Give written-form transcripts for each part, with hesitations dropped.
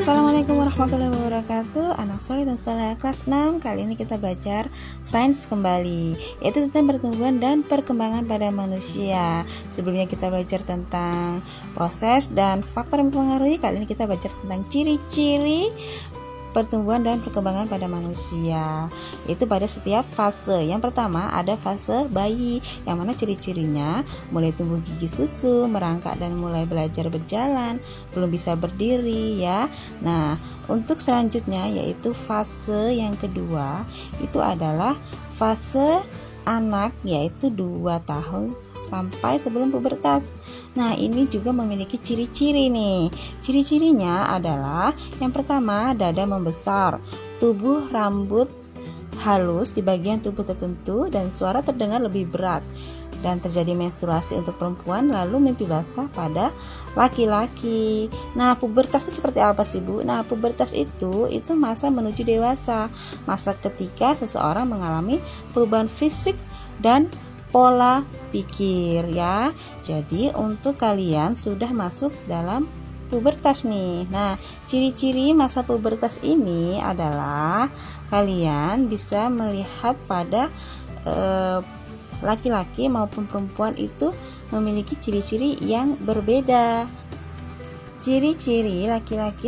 Assalamualaikum warahmatullahi wabarakatuh. Anak soleh dan soleh kelas 6. Kali ini kita belajar sains kembali, yaitu tentang pertumbuhan dan perkembangan pada manusia. Sebelumnya kita belajar tentang proses dan faktor yang mempengaruhi. Kali ini kita belajar tentang ciri-ciri pertumbuhan dan perkembangan pada manusia, itu pada setiap fase. Yang pertama ada fase bayi, yang mana ciri-cirinya mulai tumbuh gigi susu, merangkak dan mulai belajar berjalan, belum bisa berdiri ya. Nah, untuk selanjutnya yaitu fase yang kedua, itu adalah fase anak, yaitu 2 tahun sampai sebelum pubertas. Nah, ini juga memiliki ciri-ciri nih. Ciri-cirinya adalah yang pertama, dada membesar, tubuh rambut halus di bagian tubuh tertentu, dan suara terdengar lebih berat, dan terjadi menstruasi untuk perempuan, lalu mimpi basah pada laki-laki. Nah, pubertas itu seperti apa sih, Bu? Nah, pubertas itu masa menuju dewasa, masa ketika seseorang mengalami perubahan fisik dan pola pikir ya. Jadi untuk kalian sudah masuk dalam pubertas nih. Nah, ciri-ciri masa pubertas ini adalah kalian bisa melihat pada laki-laki maupun perempuan itu memiliki ciri-ciri yang berbeda. Ciri-ciri laki-laki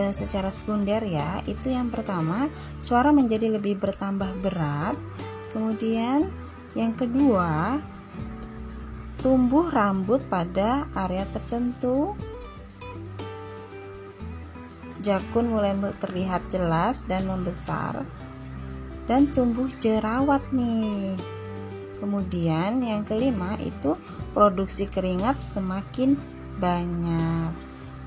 secara sekunder ya, itu yang pertama, suara menjadi lebih bertambah berat. Kemudian yang kedua, tumbuh rambut pada area tertentu, jakun mulai terlihat jelas dan membesar, dan tumbuh jerawat nih. Kemudian yang kelima itu produksi keringat semakin banyak,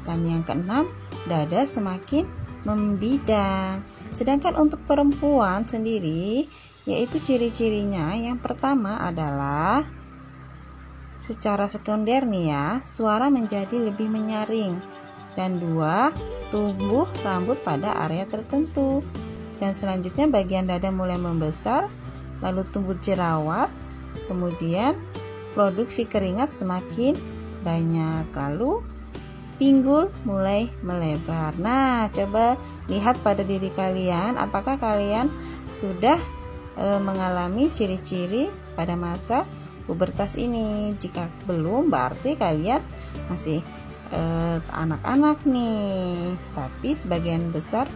dan yang keenam, dada semakin membidang. Sedangkan untuk perempuan sendiri, yaitu ciri-cirinya yang pertama adalah secara sekunder nih ya, suara menjadi lebih menyaring, dan 2, tumbuh rambut pada area tertentu, dan selanjutnya bagian dada mulai membesar, lalu tumbuh jerawat, kemudian produksi keringat semakin banyak, lalu pinggul mulai melebar. Nah, coba lihat pada diri kalian, apakah kalian sudah mengalami ciri-ciri pada masa pubertas ini? Jika belum, berarti kalian masih anak-anak nih, tapi sebagian besar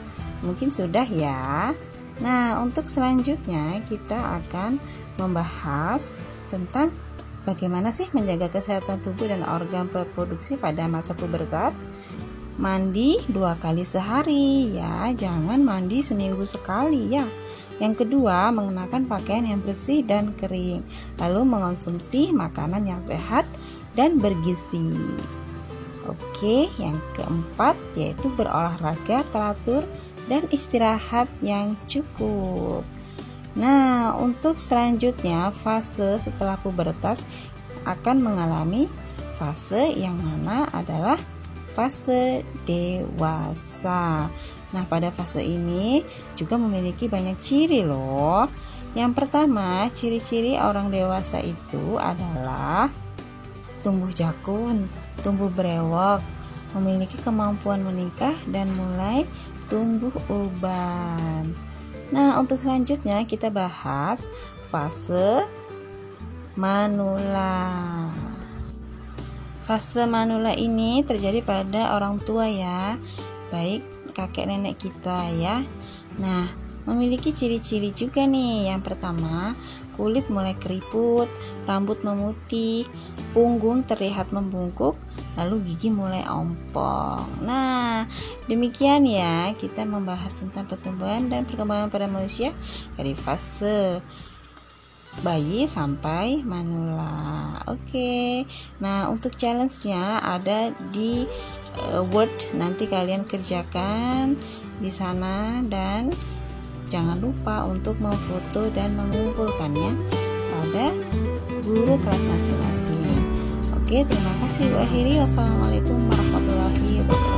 mungkin sudah ya. Nah, untuk selanjutnya kita akan membahas tentang bagaimana sih menjaga kesehatan tubuh dan organ reproduksi pada masa pubertas. Mandi 2 kali sehari ya, jangan mandi seminggu sekali ya. Yang kedua, mengenakan pakaian yang bersih dan kering, lalu mengonsumsi makanan yang sehat dan bergizi. Oke, yang keempat yaitu berolahraga teratur dan istirahat yang cukup. Nah, untuk selanjutnya fase setelah pubertas akan mengalami fase yang mana adalah fase dewasa. Nah, pada fase ini juga memiliki banyak ciri loh. Yang pertama, ciri-ciri orang dewasa itu adalah tumbuh jakun, tumbuh brewok, memiliki kemampuan menikah, dan mulai tumbuh uban. Nah, untuk selanjutnya kita bahas fase manula. Fase manula ini terjadi pada orang tua ya, baik kakek nenek kita ya. Nah, memiliki ciri-ciri juga nih. Yang pertama, kulit mulai keriput, rambut memutih, punggung terlihat membungkuk, lalu gigi mulai ompong. Nah, demikian ya kita membahas tentang pertumbuhan dan perkembangan pada manusia dari fase bayi sampai manula. Oke. Nah, untuk challenge-nya ada di Word, nanti kalian kerjakan di sana, dan jangan lupa untuk memfoto dan mengumpulkannya pada guru kelas masing-masing. Oke, terima kasih. Wassalamualaikum warahmatullahi wabarakatuh.